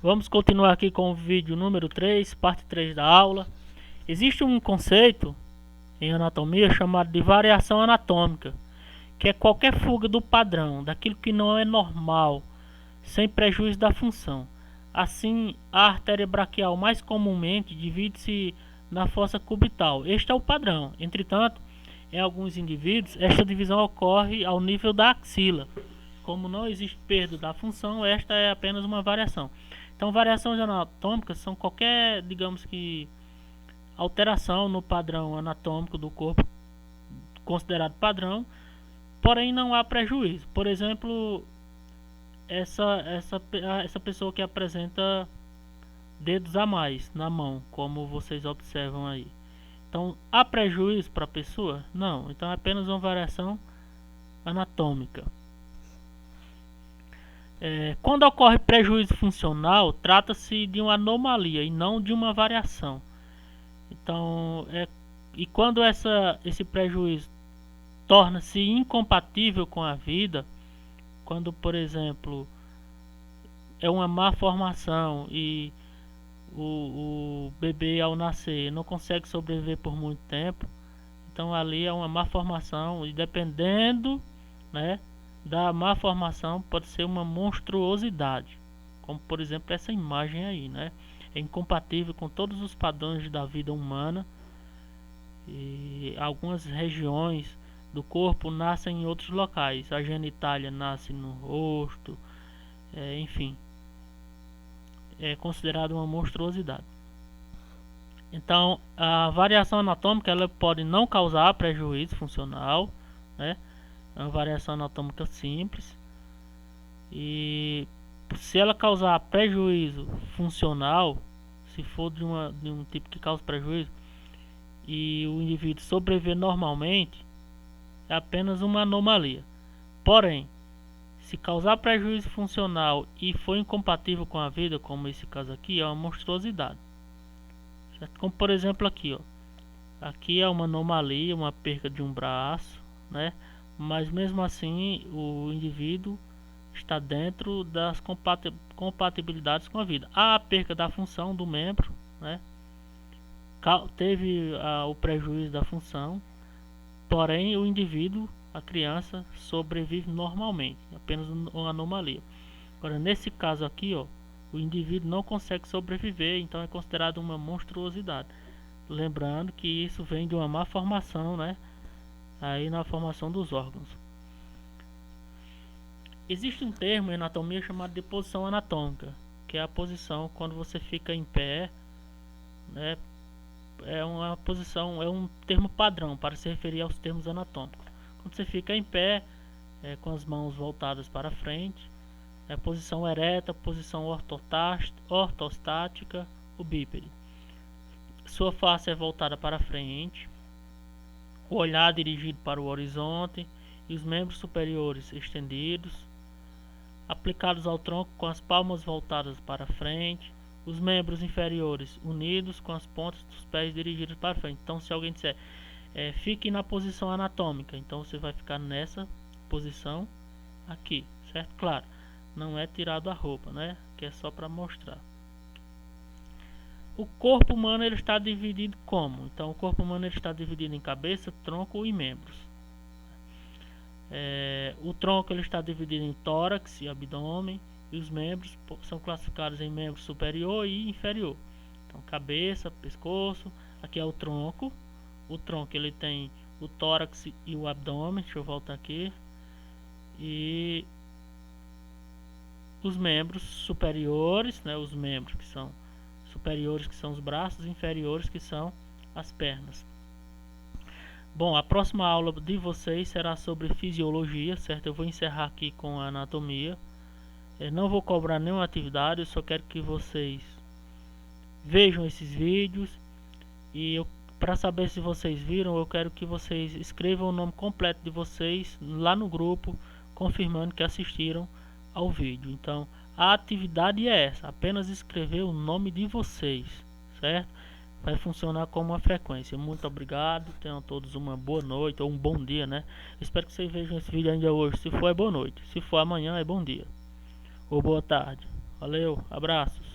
Vamos continuar aqui com o vídeo número 3, parte 3 da aula. Existe um conceito em anatomia chamado de variação anatômica, que é qualquer fuga do padrão, daquilo que não é normal, sem prejuízo da função. Assim, a artéria braquial mais comumente divide-se na fossa cubital. Este é o padrão. Entretanto, em alguns indivíduos, esta divisão ocorre ao nível da axila. Como não existe perda da função, esta é apenas uma variação. Então, variações anatômicas são qualquer, digamos que, alteração no padrão anatômico do corpo considerado padrão, porém não há prejuízo. Por exemplo, essa pessoa que apresenta dedos a mais na mão, como vocês observam aí. Então, há prejuízo para a pessoa? Não. Então, é apenas uma variação anatômica. Quando ocorre prejuízo funcional, trata-se de uma anomalia e não de uma variação. Então, e quando esse prejuízo torna-se incompatível com a vida, quando, por exemplo, é uma má formação e o bebê ao nascer não consegue sobreviver por muito tempo, então ali é uma má formação e dependendo, né, da má formação pode ser uma monstruosidade, como por exemplo essa imagem aí, né? É incompatível com todos os padrões da vida humana e algumas regiões do corpo nascem em outros locais. A genitália nasce no rosto, enfim, é considerado uma monstruosidade. Então, a variação anatômica ela pode não causar prejuízo funcional, né? É uma variação anatômica simples. E se ela causar prejuízo funcional, se for de um tipo que causa prejuízo, e o indivíduo sobreviver normalmente, é apenas uma anomalia. Porém, se causar prejuízo funcional e for incompatível com a vida, como esse caso aqui, é uma monstruosidade. Certo? Como por exemplo aqui, ó. Aqui é uma anomalia, uma perca de um braço, né? Mas mesmo assim, o indivíduo está dentro das compatibilidades com a vida. Há a perca da função do membro, né? Teve o prejuízo da função, porém o indivíduo, a criança, sobrevive normalmente, apenas uma anomalia. Agora nesse caso aqui, ó, o indivíduo não consegue sobreviver, então é considerado uma monstruosidade. Lembrando que isso vem de uma má formação, né? Aí na formação dos órgãos. Existe um termo em anatomia chamado de posição anatômica, que é a posição quando você fica em pé, né? É uma posição, é um termo padrão para se referir aos termos anatômicos. Quando você fica em pé, com as mãos voltadas para frente, posição ereta, posição ortostática, o bípede. Sua face é voltada para frente, o olhar dirigido para o horizonte e os membros superiores estendidos, aplicados ao tronco com as palmas voltadas para frente, os membros inferiores unidos com as pontas dos pés dirigidas para frente. Então, se alguém disser fique na posição anatômica, então você vai ficar nessa posição aqui, certo? Claro, não é tirado a roupa, né? Que é só para mostrar. O corpo humano ele está dividido como? Então, o corpo humano ele está dividido em cabeça, tronco e membros. O tronco ele está dividido em tórax e abdômen, e os membros são classificados em membro superior e inferior. Então, cabeça, pescoço, aqui é o tronco. O tronco ele tem o tórax e o abdômen. Deixa eu voltar aqui. E os membros superiores, né, os membros que são superiores, que são os braços, inferiores, que são as pernas. Bom, a próxima aula de vocês será sobre fisiologia, certo? Eu vou encerrar aqui com a anatomia. Eu não vou cobrar nenhuma atividade, eu só quero que vocês vejam esses vídeos. E para saber se vocês viram, eu quero que vocês escrevam o nome completo de vocês lá no grupo, confirmando que assistiram ao vídeo. Então, a atividade é essa, apenas escrever o nome de vocês, certo? Vai funcionar como uma frequência. Muito obrigado, tenham todos uma boa noite ou um bom dia, né? Espero que vocês vejam esse vídeo ainda hoje. Se for é boa noite, se for amanhã é bom dia ou boa tarde. Valeu, abraços.